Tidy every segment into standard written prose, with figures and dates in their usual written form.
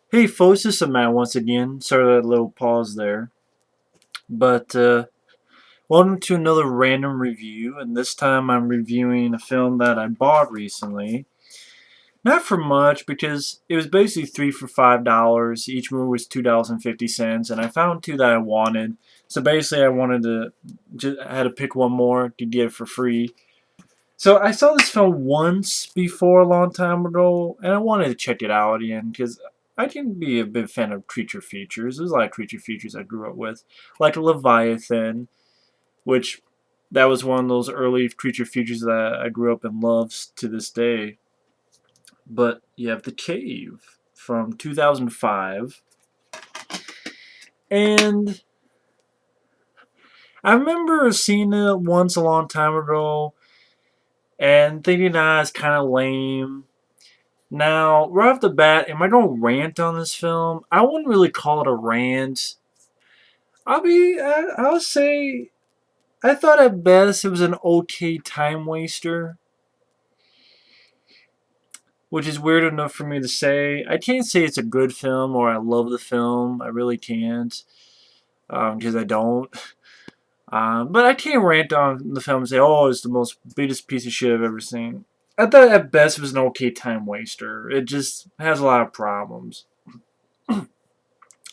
Hey folks, this is Matt once again. Sorry for that little pause there. But welcome to another random review, and this time I'm reviewing a film that I bought recently. Not for much, because it was basically three for $5. Each movie was $2.50, and I found two that I wanted. So basically I wanted to I had to pick one more to get it for free. So I saw this film once before a long time ago, and I wanted to check it out again because I can be a big fan of creature features. There's a lot of creature features I grew up with, like Leviathan, which that was one of those early creature features that I grew up and loves to this day. But you have The Cave from 2005, and I remember seeing it once a long time ago and thinking, it's kind of lame. Now, right off the bat, am I going to rant on this film? I wouldn't really call it a rant. I'll say, I thought at best it was an okay time waster, which is weird enough for me to say. I can't say it's a good film or I love the film. I really can't, because I don't. But I can't rant on the film and say, oh, it's the most biggest piece of shit I've ever seen. I thought at best it was an okay time waster. It just has a lot of problems.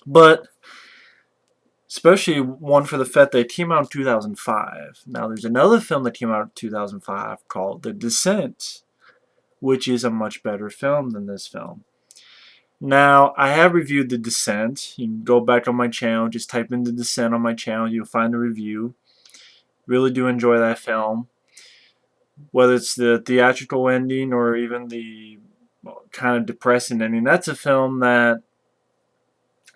But especially one for the fact that it came out in 2005. Now, there's another film that came out in 2005 called The Descent, which is a much better film than this film. Now, I have reviewed The Descent. You can go back on my channel, just type in The Descent on my channel, you'll find the review. Really do enjoy that film. Whether it's the theatrical ending or even the kind of depressing ending, that's a film that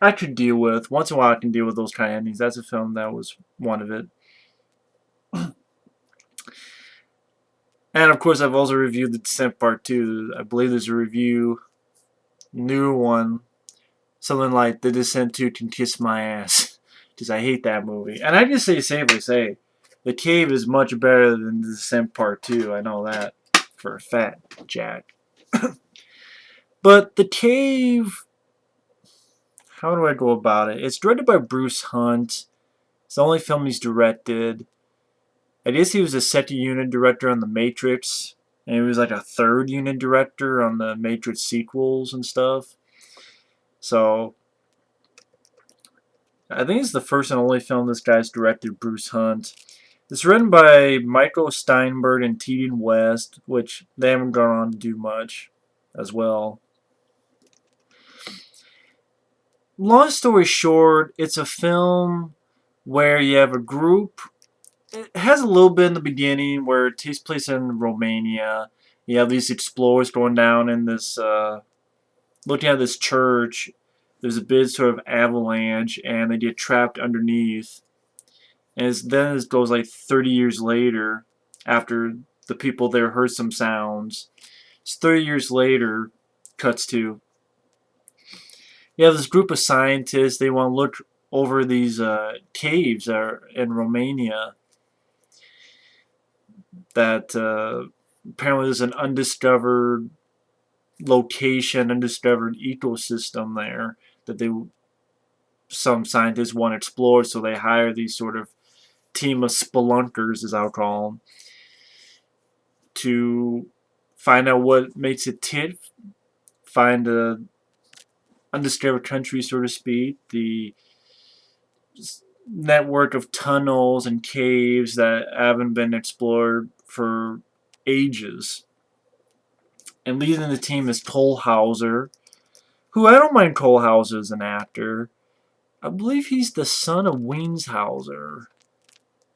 I could deal with. Once in a while, I can deal with those kind of endings. That's a film that was one of it. And of course, I've also reviewed The Descent Part 2. I believe there's a review, new one, something like The Descent 2 Can Kiss My Ass. Because I hate that movie. And I can safely say, The Cave is much better than The Descent Part 2. I know that for a fact, Jack. But The Cave, how do I go about it? It's directed by Bruce Hunt. It's the only film he's directed. I guess he was a second unit director on The Matrix, and he was like a third unit director on the Matrix sequels and stuff. So, I think it's the first and only film this guy's directed, Bruce Hunt. It's written by Michael Steinberg and T.D. West, which they haven't gone on to do much as well. Long story short, it's a film where you have a group. It has a little bit in the beginning where it takes place in Romania. You have these explorers going down in this, looking at this church. There's a big sort of avalanche, and they get trapped underneath. And then it goes like 30 years later, after the people there heard some sounds. It's 30 years later, cuts to. You have this group of scientists. They want to look over these caves in Romania that apparently there's an undiscovered location, undiscovered ecosystem there that some scientists want to explore, so they hire these sort of team of spelunkers, as I'll call them, to find out what makes it tick, find a undiscovered country, so to speak, the network of tunnels and caves that haven't been explored for ages. And leading the team is Cole Hauser, who I don't mind Cole Hauser as an actor. I believe he's the son of Hauser,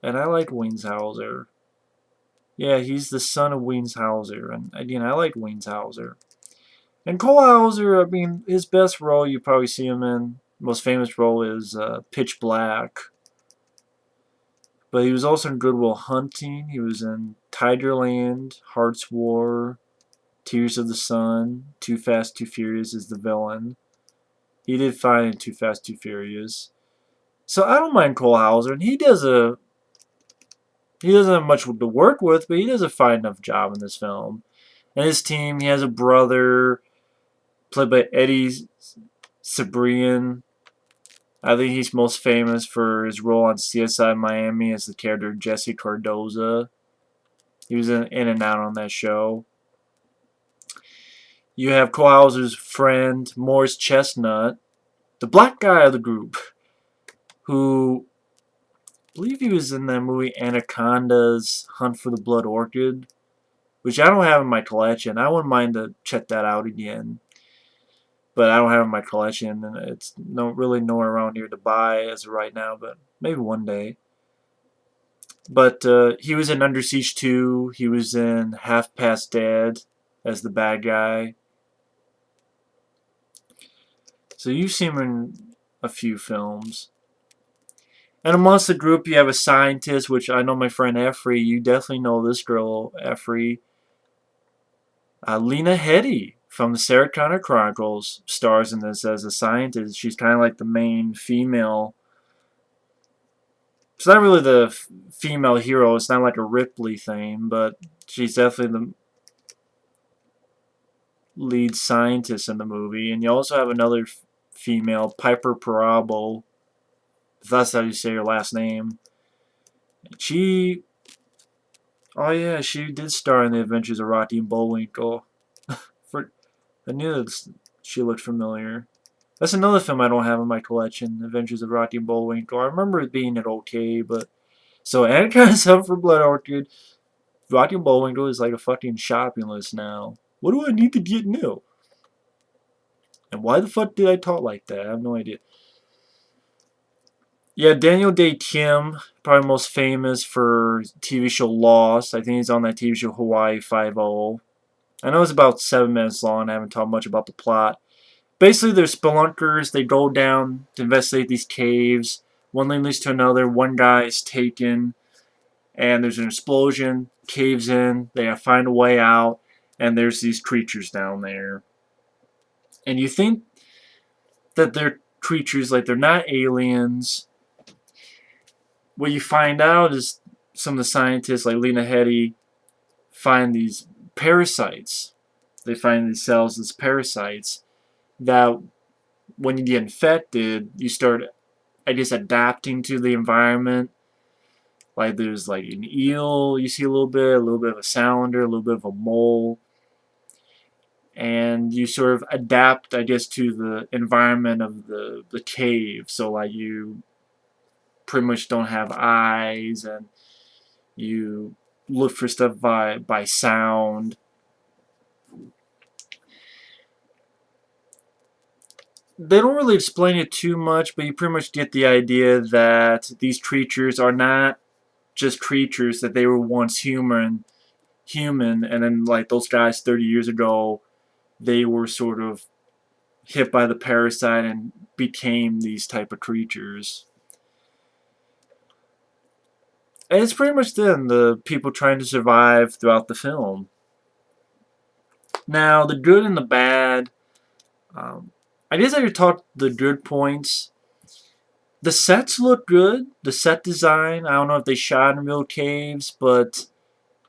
and I like Hauser. Yeah, he's the son of Hauser, and again, I like Hauser. And Cole Hauser, I mean, his best role you probably see him in, most famous role is Pitch Black. But he was also in Good Will Hunting. He was in Tigerland, Heart's War, Tears of the Sun, Too Fast, Too Furious is the villain. He did fine in Too Fast, Too Furious. So I don't mind Cole Hauser, and he doesn't have much to work with, but he does a fine enough job in this film. And his team, he has a brother played by Headey, Cibrian. I think he's most famous for his role on CSI Miami as the character Jesse Cardoza. He was in and out on that show. You have Hauser's friend, Morris Chestnut, the black guy of the group, who I believe he was in that movie Anaconda's Hunt for the Blood Orchid, which I don't have in my collection. I wouldn't mind to check that out again, but I don't have it in my collection, and it's really nowhere around here to buy as of right now, but maybe one day. But he was in Under Siege 2. He was in Half Past Dead as the bad guy. So you've seen him in a few films. And amongst the group, you have a scientist, which I know my friend Effrey. You definitely know this girl, Effrey. Lena Headey from the Sarah Connor Chronicles stars in this as a scientist. She's kind of like the main female. It's not really the female hero. It's not like a Ripley thing, but she's definitely the lead scientist in the movie. And you also have another female, Piper Perabo, if that's how you say her last name. She, oh yeah, she did star in The Adventures of Rocky and Bullwinkle. I knew that she looked familiar. That's another film I don't have in my collection, Adventures of Rocky and Bullwinkle. I remember it being okay, but so Anaconda's Hunt for Blood Orchid, Rocky and Bullwinkle is like a fucking shopping list now. What do I need to get new? And why the fuck did I talk like that? I have no idea. Yeah, Daniel Dae Kim, probably most famous for TV show Lost. I think he's on that TV show Hawaii Five-0. I know it's about 7 minutes long. I haven't talked much about the plot. Basically, they're spelunkers. They go down to investigate these caves. One thing leads to another. One guy is taken, and there's an explosion. Caves in. They have to find a way out, and there's these creatures down there. And you think that they're creatures, like they're not aliens. What you find out is some of the scientists, like Lena Headey, find these parasites. They find these cells as parasites that when you get infected, you start, I guess, adapting to the environment. Like there's like an eel, you see a little bit of a salamander, a little bit of a mole. And you sort of adapt, I guess, to the environment of the cave. So like you pretty much don't have eyes, and you look for stuff by sound. They don't really explain it too much, but you pretty much get the idea that these creatures are not just creatures, that they were once human, and then like those guys 30 years ago, they were sort of hit by the parasite and became these type of creatures. And it's pretty much then the people trying to survive throughout the film. Now, the good and the bad, I guess I could talk the good points. The sets look good. The set design, I don't know if they shot in real caves, but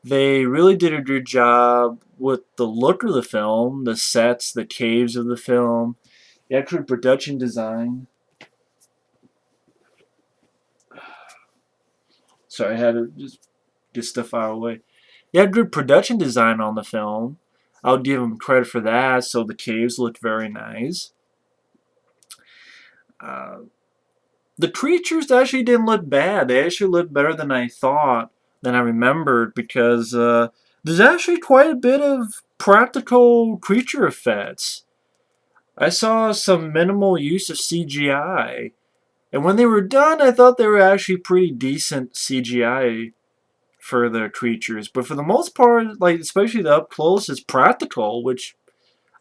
they really did a good job with the look of the film, the sets, the caves of the film, the actual production design. Sorry, I had to just get stuff out of the way. They had good production design on the film. I'll give them credit for that. So the caves looked very nice. The creatures actually didn't look bad. They actually looked better than I thought, than I remembered, because there's actually quite a bit of practical creature effects. I saw some minimal use of CGI. And when they were done, I thought they were actually pretty decent CGI for the creatures. But for the most part, like especially the up close, is practical, which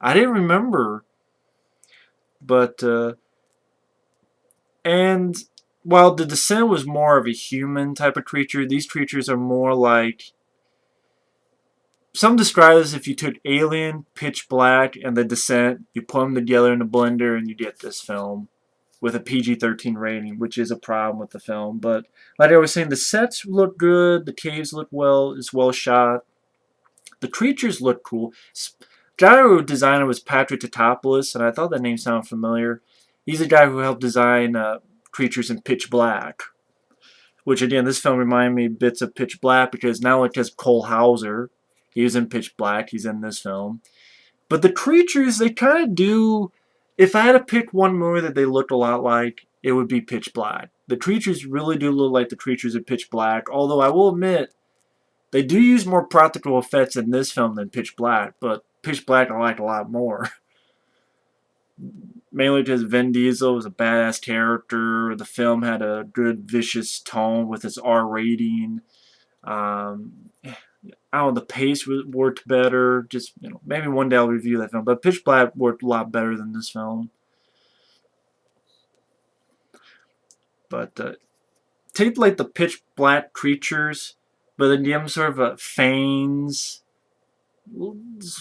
I didn't remember. But and while the Descent was more of a human type of creature, these creatures are more like, some describe this if you took Alien, Pitch Black, and The Descent, you put them together in a blender, and you get this film with a PG-13 rating, which is a problem with the film. But like I was saying, the sets look good, the caves look well, it's well shot, the creatures look cool. guy who designed it was Patrick Tatopoulos, and I thought that name sounded familiar. He's the guy who helped design creatures in Pitch Black. Which, again, this film reminded me bits of Pitch Black because not only has Cole Hauser, he was in Pitch Black, he's in this film. But the creatures, they kind of do... If I had to pick one movie that they looked a lot like, it would be Pitch Black. The creatures really do look like the creatures in Pitch Black, although I will admit, they do use more practical effects in this film than Pitch Black, but Pitch Black I like a lot more. Mainly because Vin Diesel was a badass character. The film had a good, vicious tone with its R rating. I don't know, the pace worked better. Just, maybe one day I'll review that film. But Pitch Black worked a lot better than this film. But take like the Pitch Black creatures, but then give them sort of a fangs,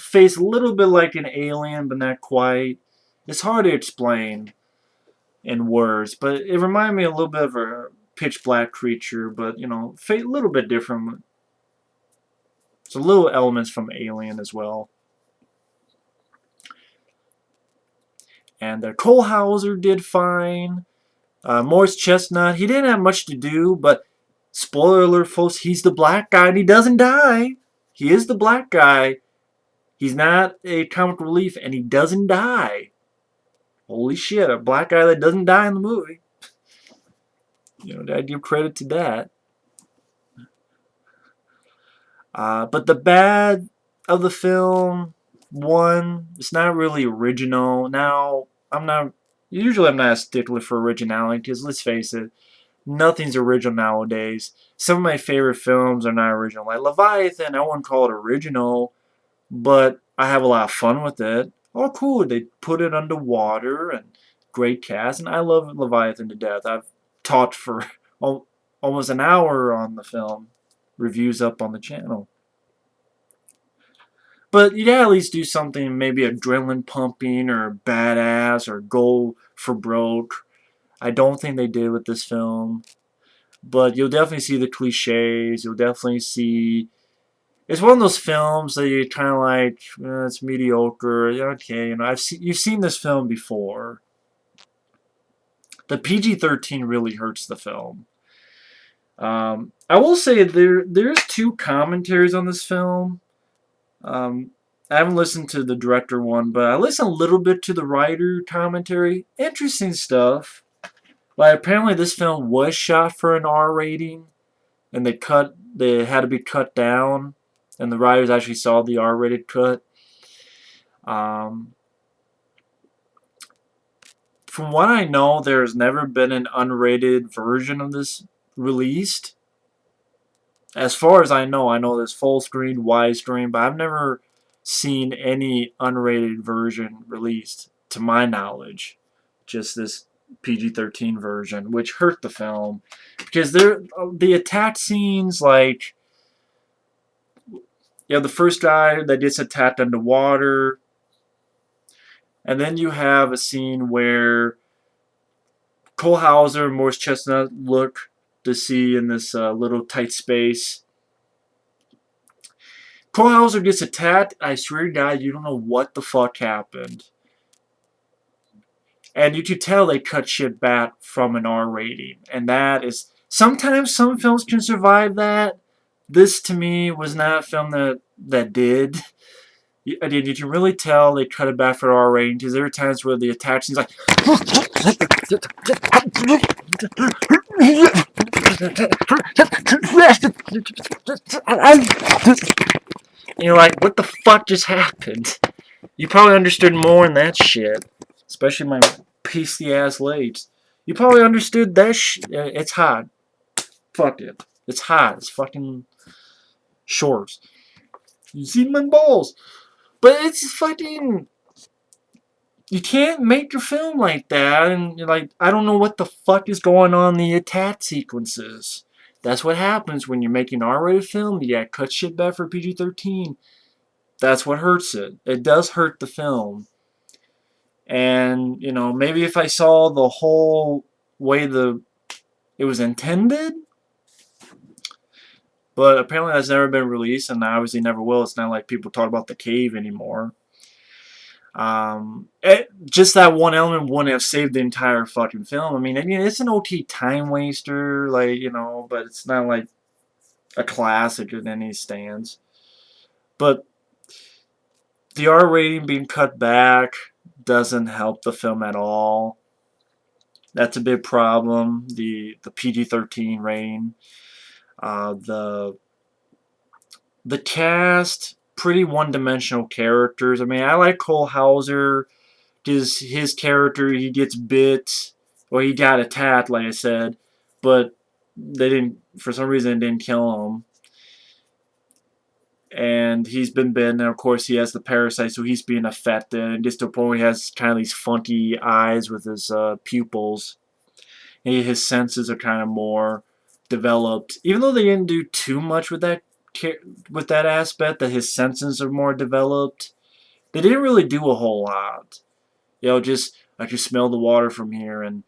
face a little bit like an alien, but not quite. It's hard to explain in words, but it reminded me a little bit of a Pitch Black creature, but, a little bit different. So little elements from Alien as well. And Cole Hauser did fine. Morris Chestnut, he didn't have much to do, but spoiler alert, folks, he's the black guy and he doesn't die. He is the black guy. He's not a comic relief and he doesn't die. Holy shit, a black guy that doesn't die in the movie. I give credit to that. But the bad of the film, one, it's not really original. Now, usually I'm not a stickler for originality, because let's face it, nothing's original nowadays. Some of my favorite films are not original. Like Leviathan, I wouldn't call it original, but I have a lot of fun with it. Oh, cool, they put it underwater, and great cast, and I love Leviathan to death. I've talked for almost an hour on the film. Reviews up on the channel. But you gotta at least do something, maybe adrenaline pumping, or badass, or go for broke. I don't think they did with this film. But you'll definitely see the cliches, you'll definitely see... It's one of those films that you kind of like, it's mediocre. Okay, you've seen this film before. The PG-13 really hurts the film. I will say there's 2 commentaries on this film. I haven't listened to the director one, but I listened a little bit to the writer commentary. Interesting stuff. Like, apparently this film was shot for an R rating, and they had to be cut down. And the writers actually saw the R-rated cut. From what I know, there's never been an unrated version of this released. As far as I know there's full screen, widescreen, but I've never seen any unrated version released, to my knowledge. Just this PG-13 version, which hurt the film. Because the attack scenes, like... You have the first guy that gets attacked underwater. And then you have a scene where Cole Hauser and Morris Chestnut look to see in this little tight space. Cole Hauser gets attacked. I swear to God, you don't know what the fuck happened. And you could tell they cut shit back from an R rating. And that is... Sometimes some films can survive that. This, to me, was not a film that did. You can really tell they cut it back for R rating, because there are times where the attack scene's like... And you're like, what the fuck just happened? You probably understood more than that shit. Especially my pasty-ass legs. You probably understood that shit. It's hot. Fuck it. It's hot. It's fucking... shorts. You see my balls. But it's fucking... You can't make your film like that. And you're like, I don't know what the fuck is going on in the attack sequences. That's what happens when you're making an R-rated film. You gotta cut shit back for PG-13. That's what hurts it. It does hurt the film. And, maybe if I saw the whole way it was intended... But apparently that's never been released, and obviously never will. It's not like people talk about The Cave anymore. Just that one element wouldn't have saved the entire fucking film. I mean, it's an OT time waster, like, but it's not like a classic in any stands. But the R rating being cut back doesn't help the film at all. That's a big problem. The PG-13 rating. The cast, pretty one-dimensional characters. I mean, I like Cole Hauser. Because his character, he gets bit, or he got attacked, like I said, but they didn't, for some reason, it didn't kill him. And he's been bitten, and of course he has the parasite, so he's being affected, and just to the point where he has kind of these funky eyes with his pupils. And his senses are kind of more developed, even though they didn't do too much with that aspect, that his senses are more developed. They didn't really do a whole lot. Just I can smell the water from here, and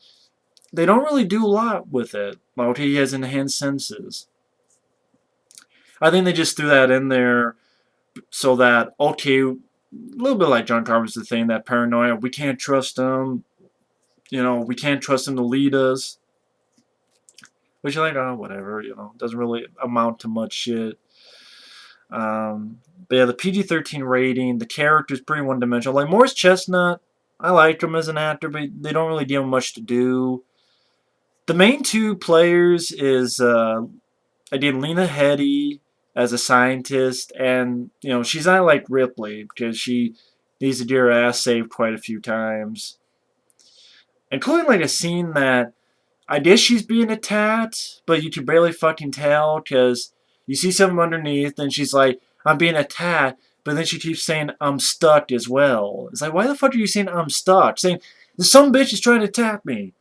they don't really do a lot with it. Like he has enhanced senses. I think they just threw that in there so that, okay, a little bit like John Carpenter's thing, that paranoia, we can't trust him, we can't trust him to lead us. Which you're like, oh, whatever, doesn't really amount to much shit. But yeah, the PG-13 rating, the character's pretty one-dimensional. Like Morris Chestnut, I like him as an actor, but they don't really give him much to do. The main two players is I did Lena Headey as a scientist, and she's not like Ripley because she needs to get her ass saved quite a few times, including like a scene that I guess she's being attacked, but you can barely fucking tell because you see something underneath, and she's like, "I'm being attacked," but then she keeps saying, "I'm stuck" as well. It's like, why the fuck are you saying I'm stuck? Saying some bitch is trying to attack me.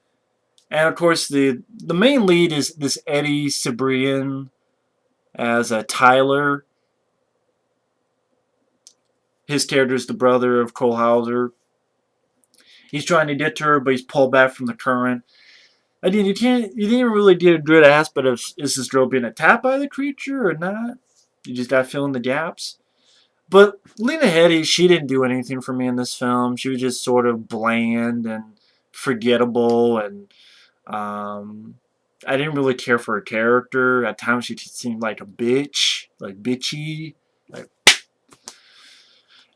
And of course, the main lead is this Eddie Cibrian as Tyler. His character is the brother of Cole Hauser. He's trying to get to her, but he's pulled back from the current. I mean, you didn't really get a good aspect of is this girl being attacked by the creature or not. You just got to fill in the gaps. But Lena Headey, she didn't do anything for me in this film. She was just sort of bland and forgettable, and I didn't really care for her character. At times she seemed like a bitch, like bitchy. Like,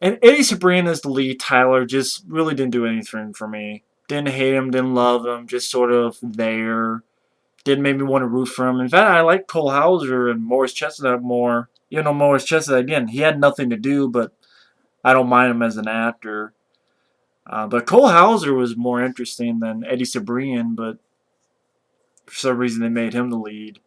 and Eddie Cibrian as the lead, Tyler, just really didn't do anything for me. Didn't hate him, didn't love him, just sort of there. Didn't make me want to root for him. In fact, I like Cole Hauser and Morris Chestnut more. Morris Chestnut, again, he had nothing to do, but I don't mind him as an actor. But Cole Hauser was more interesting than Eddie Cibrian, but for some reason they made him the lead.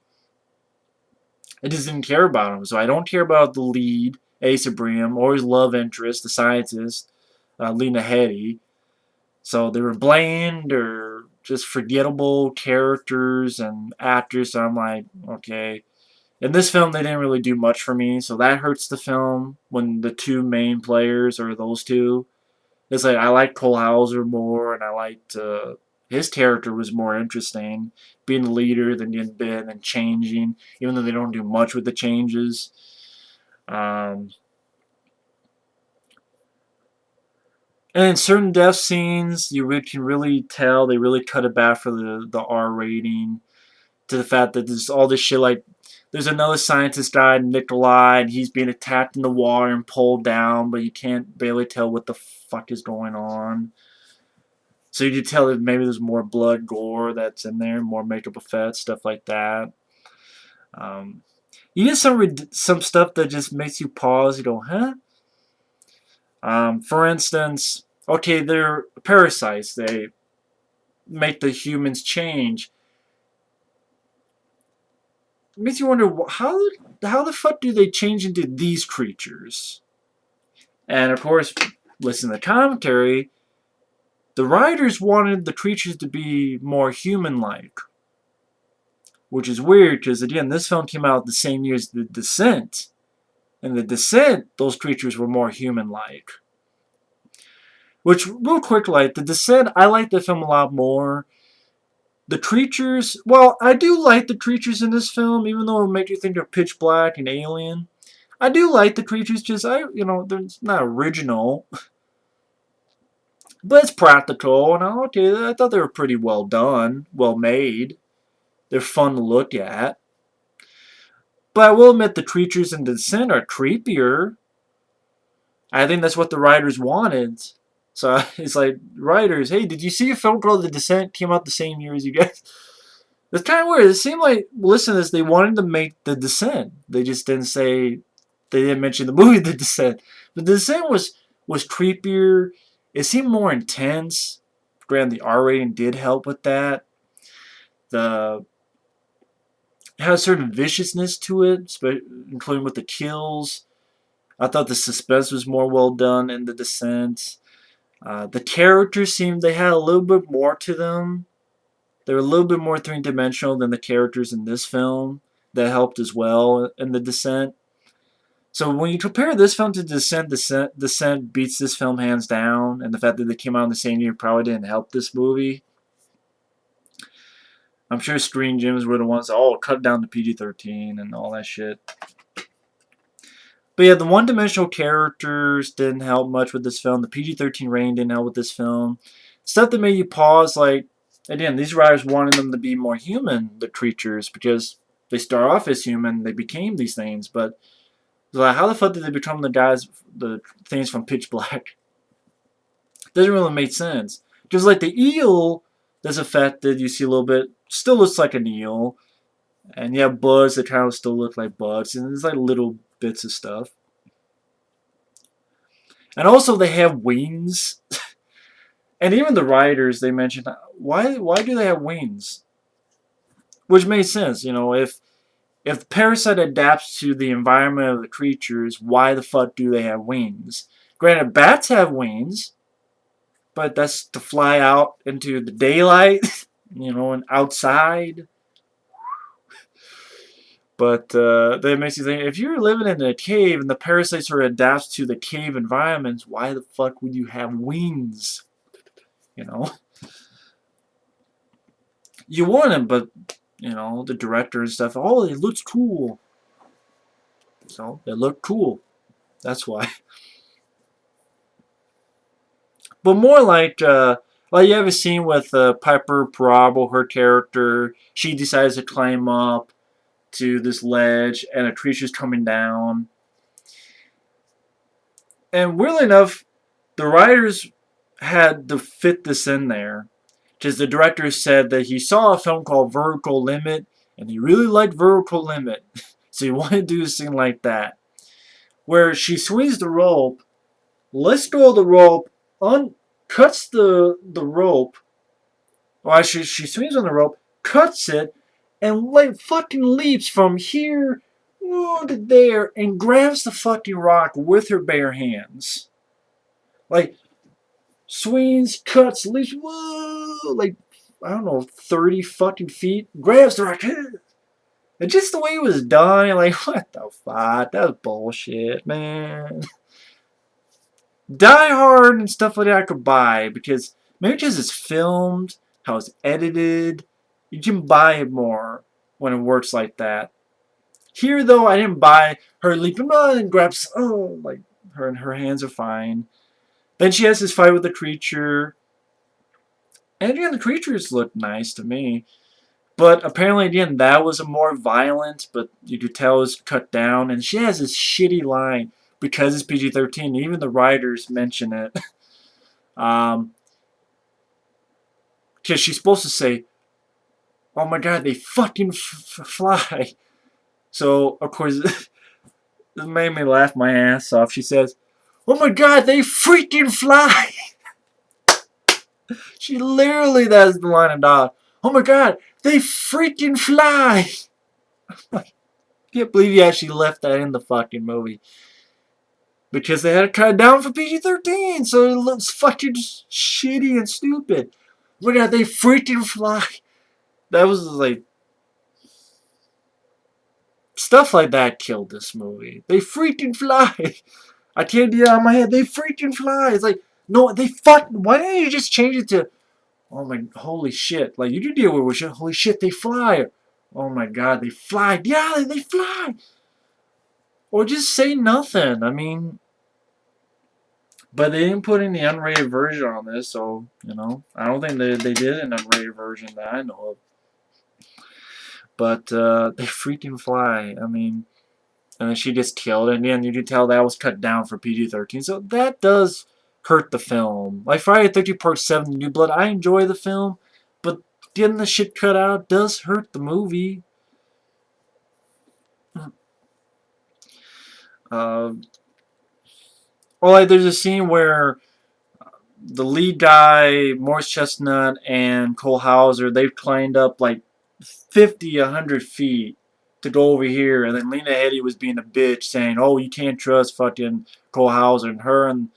I just didn't care about him, so I don't care about the lead, Eddie Cibrian, or his love interest, the scientist, Lena Headey. So they were bland or just forgettable characters and actors, so I'm like, okay. In this film, they didn't really do much for me, so that hurts the film when the two main players are those two. It's like I liked Cole Hauser more, and I liked his character was more interesting, being the leader than getting bit and changing, even though they don't do much with the changes. Um, and in certain death scenes, you can really tell they really cut it back for the R rating, to the fact that there's all this shit like there's another scientist guy, Nicolai, and he's being attacked in the water and pulled down, but you can't barely tell what the fuck is going on. So you can tell that maybe there's more blood, gore that's in there, more makeup effects, stuff like that. You get some stuff that just makes you pause. You go, huh? For instance, okay, they're parasites. They make the humans change. It makes you wonder how the fuck do they change into these creatures? And of course, listen to the commentary. The writers wanted the creatures to be more human-like, which is weird because again, this film came out the same year as The Descent. In The Descent, those creatures were more human-like. Which, real quick, like The Descent, I like the film a lot more. The creatures, well, I do like the creatures in this film, even though it makes you think of Pitch Black and Alien. I do like the creatures, just they're not original. But it's practical, and okay, I thought they were pretty well done, well made. They're fun to look at. But I will admit the creatures in Descent are creepier. I think that's what the writers wanted. So it's like, writers, hey, did you see a film called The Descent? Came out the same year as you guys. It's kind of weird. It seemed like, listen to this, they wanted to make The Descent. They just didn't say, they didn't mention the movie The Descent. But The Descent was creepier. It seemed more intense. Granted, the R rating did help with that. The It had a certain viciousness to it, including with the kills. I thought the suspense was more well done in The Descent. The characters seemed they had a little bit more to them. They were a little bit more three-dimensional than the characters in this film. That helped as well in The Descent. So when you compare this film to Descent beats this film hands down, and the fact that they came out in the same year probably didn't help this movie. I'm sure Screen Gems were the ones that cut down to PG-13 and all that shit. But yeah, the one-dimensional characters didn't help much with this film. The PG-13 rating didn't help with this film. Stuff that made you pause, like, again, these writers wanted them to be more human, the creatures, because they start off as human, they became these things, but like, how the fuck did they become the things from Pitch Black? Doesn't really make sense. Because like the eel that's affected, you see a little bit, still looks like an eel. And you have bugs that kind of still look like bugs. And there's like little bits of stuff. And also they have wings. And even the writers, they mentioned, why do they have wings? Which makes sense, you know, if the parasite adapts to the environment of the creatures, why the fuck do they have wings? Granted, bats have wings, but that's to fly out into the daylight, you know, and outside. But that makes you think, if you're living in a cave and the parasite sort of adapts to the cave environments, why the fuck would you have wings? You know? You want them, but, you know, the director and stuff, oh, it looks cool. So, they look cool. That's why. But more like you have a scene with Piper Perabo, her character. She decides to climb up to this ledge, and a creature's coming down. And weirdly enough, the writers had to fit this in there. Because the director said that he saw a film called Vertical Limit, and he really liked Vertical Limit. So he wanted to do a scene like that. Where she swings the rope, lets go of the rope, cuts the rope. Well, actually, she swings on the rope, cuts it, and like fucking leaps from here to there and grabs the fucking rock with her bare hands. Like, swings, cuts, leaps, whoa, like, I don't know, 30 fucking feet, grabs the rock. And just the way it was done, you're like, what the fuck? That was bullshit, man. Die Hard and stuff like that I could buy, because maybe because it's filmed, how it's edited, you can buy it more when it works like that. Here, though, I didn't buy her leaping and grabs, like, her hands are fine. Then she has this fight with the creature. And again, the creatures look nice to me. But apparently, again, that was a more violent, but you could tell it was cut down. And she has this shitty line, because it's PG-13. Even the writers mention it. Because she's supposed to say, oh my god, they fucking fly. So, of course, this made me laugh my ass off. She says, oh my god, they freaking fly. She literally, that's the line of dialogue. Oh my god, they freaking fly. I can't believe you actually left that in the fucking movie. Because they had to cut it down for PG-13, so it looks fucking shitty and stupid. Oh my god, they freaking fly. That was like... Stuff like that killed this movie. They freaking fly. I can't get it out of my head. They freaking fly. It's like, no, they fucking... Why didn't you just change it to... Oh my... Holy shit. Like, you can deal with shit. Holy shit, they fly. Oh my god, they fly. Yeah, they fly. Or just say nothing. I mean... But they didn't put any unrated version on this, so, you know, I don't think they did an unrated version that I know of. But they freaking fly. I mean, and then she gets killed, and then you can tell that was cut down for PG-13. So that does hurt the film. Like Friday the 13th Part 7, New Blood, I enjoy the film, but getting the shit cut out does hurt the movie. Uh, like, there's a scene where the lead guy, Morris Chestnut, and Cole Hauser, they've climbed up like 50, 100 feet to go over here, and then Lena Headey was being a bitch, saying, "Oh, you can't trust fucking Cole Hauser," and her and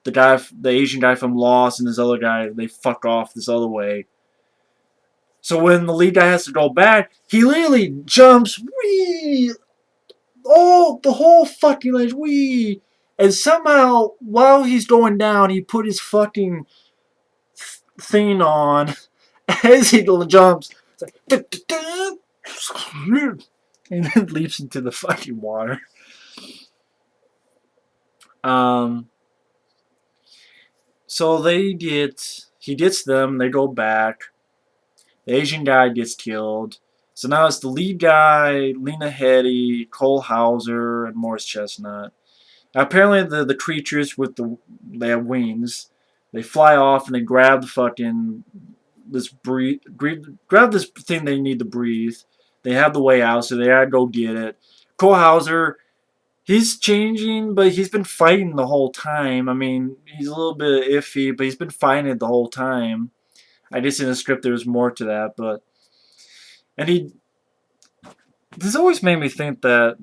the guy, the Asian guy from Lost, and this other guy, they fuck off this other way. So when the lead guy has to go back, he literally jumps, wee, oh, the whole fucking ledge, wee, and somehow while he's going down, he put his fucking thing on as he jumps. It's like, and then leaps into the fucking water. So he gets them, they go back. The Asian guy gets killed. So now it's the lead guy, Lena Headey, Cole Hauser, and Morris Chestnut. Now apparently the creatures with they have wings. They fly off and they grab the fucking grab this thing they need to breathe. They have the way out, so they gotta go get it. Cole Hauser, he's changing, but he's been fighting the whole time. I mean, he's a little bit iffy, but he's been fighting it the whole time. I guess in the script there was more to that, but this always made me think that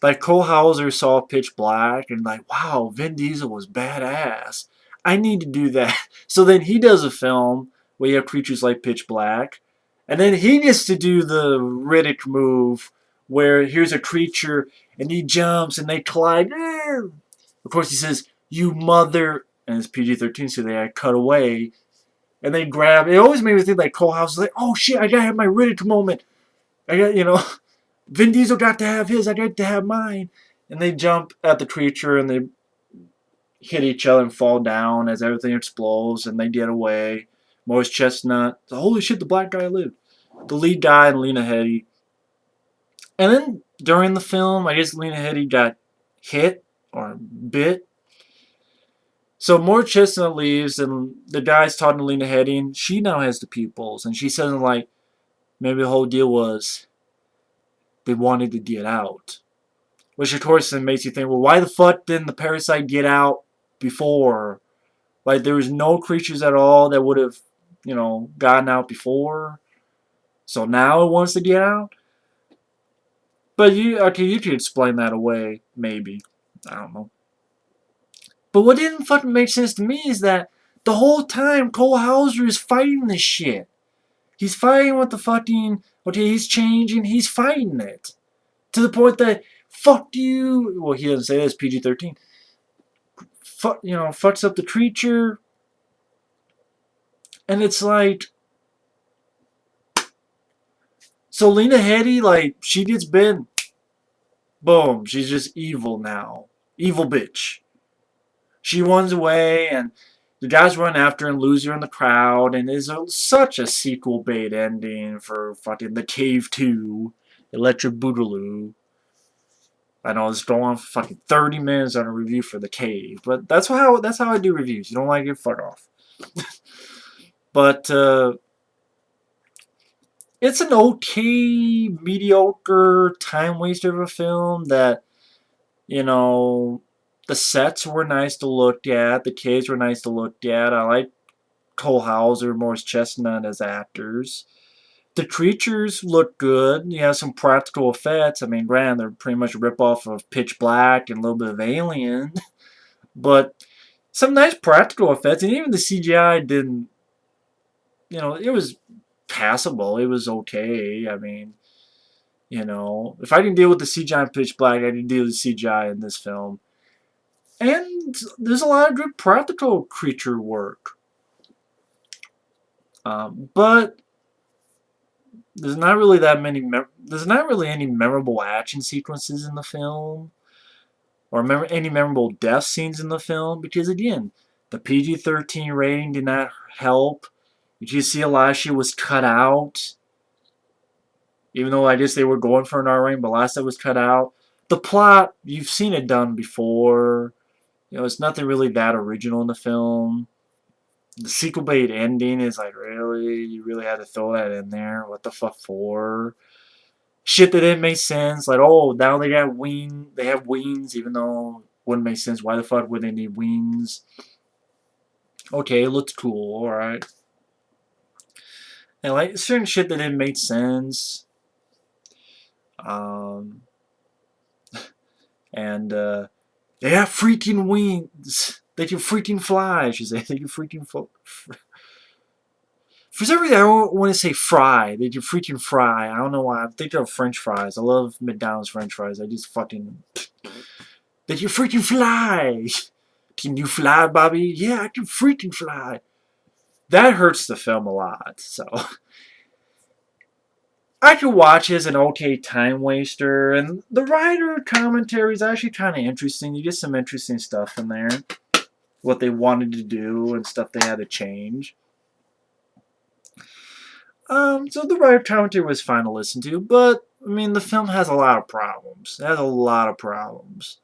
like Cole Hauser saw Pitch Black and like, wow, Vin Diesel was badass. I need to do that. So then he does a film where you have creatures like Pitch Black, and then he gets to do the Riddick move where here's a creature and he jumps and they collide. Of course he says, "You mother," and it's PG-13, so they cut away. And they grab. It always made me think like Cole House is like, "Oh shit, I gotta have my Riddick moment. I got, Vin Diesel got to have his. I got to have mine." And they jump at the creature and they hit each other and fall down as everything explodes and they get away. Morris Chestnut. Holy shit, the black guy lived. The lead guy and Lena Headey. And then during the film, I guess Lena Headey got hit or bit. So Morris Chestnut leaves and the guy's talking to Lena Headey and she now has the pupils. And she says like, maybe the whole deal was they wanted to get out. Which of course then makes you think, well, why the fuck didn't the parasite get out before? Like there was no creatures at all that would have, gotten out before. So now it wants to get out? But you could explain that away, maybe. I don't know. But what didn't fucking make sense to me is that the whole time Cole Hauser is fighting this shit. He's fighting with the fucking, okay, he's changing, he's fighting it. To the point that, fuck you, well, he doesn't say this, PG-13, fucks up the creature. And it's like, so Lena Headey, like, she gets bitten. Boom, she's just evil now. Evil bitch. She runs away, and the guys run after her and lose her in the crowd, and it's such a sequel bait ending for fucking The Cave 2, Electric Boogaloo. I know it's going on for fucking 30 minutes on a review for The Cave, but that's how I do reviews. You don't like it, fuck off. But it's an okay, mediocre time waster of a film that, the sets were nice to look at, the caves were nice to look at. I like Cole Hauser, Morris Chestnut as actors. The creatures look good. You have some practical effects. I mean, granted, they're pretty much a ripoff of Pitch Black and a little bit of Alien. But some nice practical effects. And even the CGI didn't, it was passable. It was okay. I mean, if I can deal with the CGI in Pitch Black, I can deal with the CGI in this film. And there's a lot of good practical creature work. But there's not really any memorable action sequences in the film. or remember any memorable death scenes in the film, because again, the PG-13 rating did not help. Did you see a lot of shit was cut out? Even though I guess they were going for an R rating, but a lot of stuff was cut out. The plot, you've seen it done before. You know, it's nothing really that original in the film. The sequel bait ending is like, really? You really had to throw that in there? What the fuck for? Shit that didn't make sense. Like, oh, now they have wings, even though it wouldn't make sense. Why the fuck would they need wings? Okay, it looks cool, alright. And like certain shit that didn't make sense. Um and they have freaking wings. They can freaking fly, she said. They can freaking For some reason, I don't want to say fry. They can freaking fry. I don't know why. I'm thinking of French fries. I love McDonald's French fries. I just fucking... They can freaking fly! Can you fly, Bobby? Yeah, I can freaking fly. That hurts the film a lot, so... I could watch it as an okay time waster, and the writer commentary is actually kind of interesting. You get some interesting stuff in there. What they wanted to do and stuff they had to change. So the writer commentary was fine to listen to, but, I mean, the film has a lot of problems. It has a lot of problems.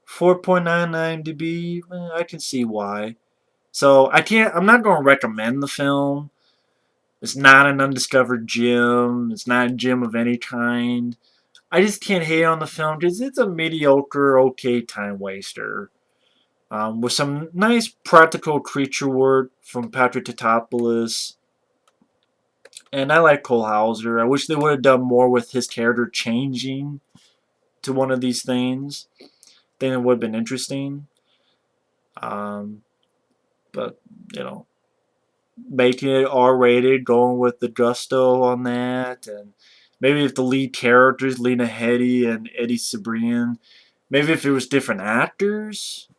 4.9 IMDb, I can see why. So, I'm not going to recommend the film. It's not an undiscovered gem. It's not a gem of any kind. I just can't hate on the film because it's a mediocre, okay time waster. With some nice practical creature work from Patrick Tatopoulos. And I like Cole Hauser. I wish they would have done more with his character changing to one of these things. Then it would have been interesting. But, you know, making it R-rated, going with the gusto on that, and maybe if the lead characters, Lena Headey and Eddie Cibrian, maybe if it was different actors,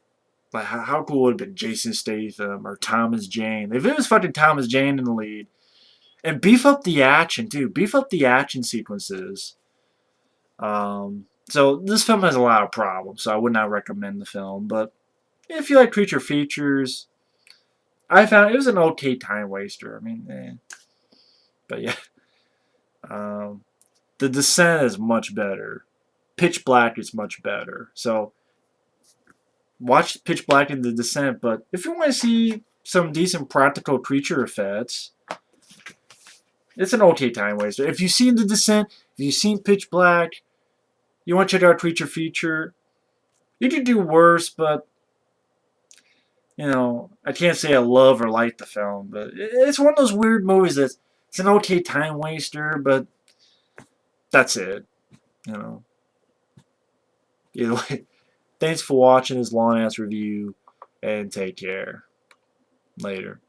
like how cool would it have been Jason Statham or Thomas Jane? If it was fucking Thomas Jane in the lead, and beef up the action too, beef up the action sequences. So this film has a lot of problems, so I would not recommend the film, but if you like creature features, I found it was an okay time waster. I mean, but yeah. The Descent is much better. Pitch Black is much better. So watch Pitch Black and The Descent, but if you want to see some decent practical creature effects, it's an okay time waster. If you've seen The Descent, if you've seen Pitch Black, you want to check out Creature Feature, you can do worse, but you know, I can't say I love or like the film, but it's one of those weird movies that's it's an okay time waster, but that's it. You know. Either way, thanks for watching this long ass review, and take care. Later.